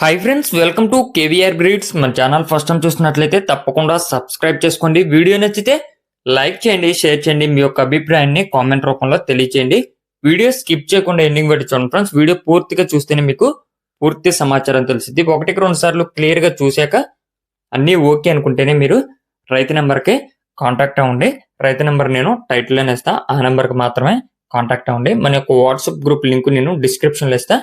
Hi friends, welcome to KVR breeds. మన channel first time చూస్తున్నట్లయితే తప్పకుండా సబ్స్క్రైబ్ చేసుకోండి. వీడియో నచ్చితే లైక్ చేయండి, షేర్ చేయండి, మీ యొక్క అభిప్రాయాన్ని కామెంట్ రూపంలో తెలియచేయండి. వీడియో స్కిప్ చేయకుండా ఎండింగ్ వరకు చూడండి ఫ్రెండ్స్. వీడియో పూర్తిగా చూస్తేనే మీకు పూర్తి సమాచారం తెలిసింది. ఒకటికి రెండు సార్లు క్లియర్ గా చూశాక అన్నీ ఓకే అనుకుంటేనే మీరు రైతు నెంబర్కి కాంటాక్ట్ అవ్వండి. రైతు నెంబర్ నేను టైటిల్ లోనే ఇస్తా, ఆ నెంబర్కి మాత్రమే కాంటాక్ట్ అవ్వండి. మన యొక్క వాట్సాప్ గ్రూప్ లింక్ నేను డిస్క్రిప్షన్లో ఇస్తా.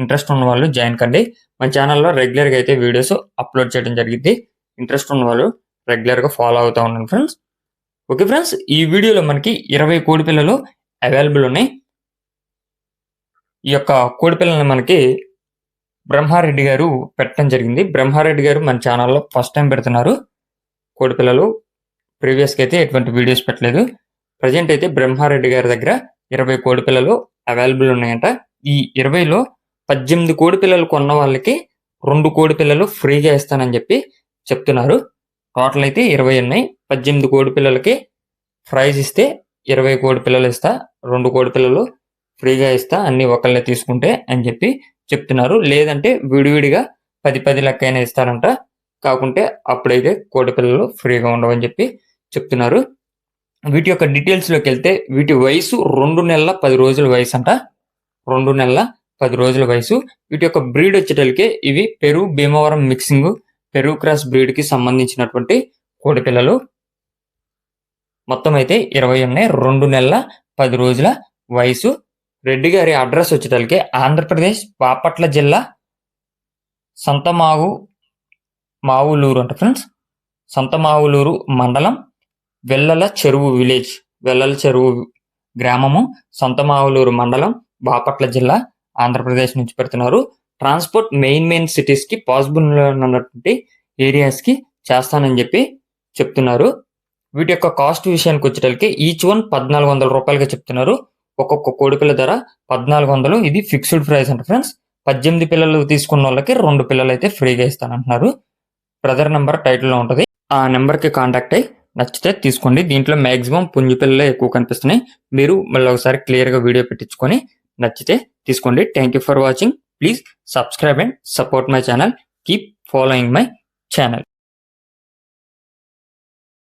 ఇంట్రెస్ట్ ఉన్న వాళ్ళు జాయిన్ కండి. మన ఛానల్లో రెగ్యులర్గా అయితే వీడియోస్ అప్లోడ్ చేయడం జరిగింది. ఇంట్రెస్ట్ ఉన్న వాళ్ళు రెగ్యులర్గా ఫాలో అవుతూ ఉన్నాను ఫ్రెండ్స్. ఓకే ఫ్రెండ్స్, ఈ వీడియోలో మనకి 20 కోడి పిల్లలు అవైలబుల్ ఉన్నాయి. ఈ యొక్క కోడి పిల్లల్ని మనకి బ్రహ్మారెడ్డి గారు పెట్టడం జరిగింది. బ్రహ్మారెడ్డి గారు మన ఛానల్లో ఫస్ట్ టైం పెడుతున్నారు కోడి పిల్లలు. ప్రీవియస్గా అయితే ఎటువంటి వీడియోస్ పెట్టలేదు. ప్రజెంట్ అయితే బ్రహ్మారెడ్డి గారి దగ్గర 20 కోడి పిల్లలు అవైలబుల్ ఉన్నాయంట. ఈ 20లో 18 కోడి పిల్లలు కొన్న వాళ్ళకి 2 కోడి పిల్లలు ఫ్రీగా ఇస్తానని చెప్పి చెప్తున్నారు. టోటల్ అయితే 20 ఉన్నాయి. 18 కోడి పిల్లలకి ప్రైజ్ ఇస్తే 20 కోడి పిల్లలు ఇస్తా, 2 కోడి పిల్లలు ఫ్రీగా ఇస్తా, అన్ని ఒకళ్ళే తీసుకుంటే అని చెప్పి చెప్తున్నారు. లేదంటే విడివిడిగా 10 లెక్క అయినా ఇస్తారంట. కాకుంటే అప్పుడైతే కోడి పిల్లలు ఫ్రీగా ఉండవని చెప్పి చెప్తున్నారు. వీటి యొక్క డీటెయిల్స్లోకి వెళ్తే వీటి వయసు 2 నెలల 10 రోజుల వయసు అంట. 2 నెలల 10 రోజుల వయసు. వీటి యొక్క బ్రీడ్ వచ్చేటలికే ఇవి Peru Bhimavaram mixing Peru cross breed కి సంబంధించినటువంటి కోడి పిల్లలు. మొత్తం అయితే 20 ఉన్నాయి. 2 నెలల 10 రోజుల వయసు. రెడ్డి గారి అడ్రస్ వచ్చేటలికే ఆంధ్రప్రదేశ్ బాపట్ల జిల్లా మావులూరు అంట ఫ్రెండ్స్. సంతమావులూరు మండలం, వెల్లల చెరువు విలేజ్, వెల్లల చెరువు గ్రామము, సంతమావులూరు మండలం, బాపట్ల జిల్లా, ఆంధ్రప్రదేశ్ నుంచి పెడుతున్నారు. ట్రాన్స్పోర్ట్ మెయిన్ సిటీస్ కి పాసిబుల్ ఉన్నటువంటి ఏరియాస్ కి చేస్తానని చెప్పి చెప్తున్నారు. వీటి యొక్క కాస్ట్ విషయానికి వచ్చేటరికి ఈచ్ వన్ 1400 రూపాయలుగా చెప్తున్నారు. ఒక్కొక్క కోడిపిల్ల ధర 1400. ఇది ఫిక్స్డ్ ప్రైస్ అంట ఫ్రెండ్స్. 18 పిల్లలు తీసుకున్న వాళ్ళకి 2 పిల్లలు అయితే ఫ్రీగా ఇస్తానంటున్నారు. బ్రదర్ నెంబర్ టైటిల్లో ఉంటుంది. ఆ నెంబర్కి కాంటాక్ట్ అయ్యి నచ్చితే తీసుకోండి. దీంట్లో మ్యాక్సిమం పుంజు పిల్లలే ఎక్కువ కనిపిస్తున్నాయి. మీరు మళ్ళీ ఒకసారి క్లియర్గా వీడియో పెట్టించుకొని నచ్చితే తీసుకోండి. Thank you for watching. Please subscribe and support my channel. Keep following my channel.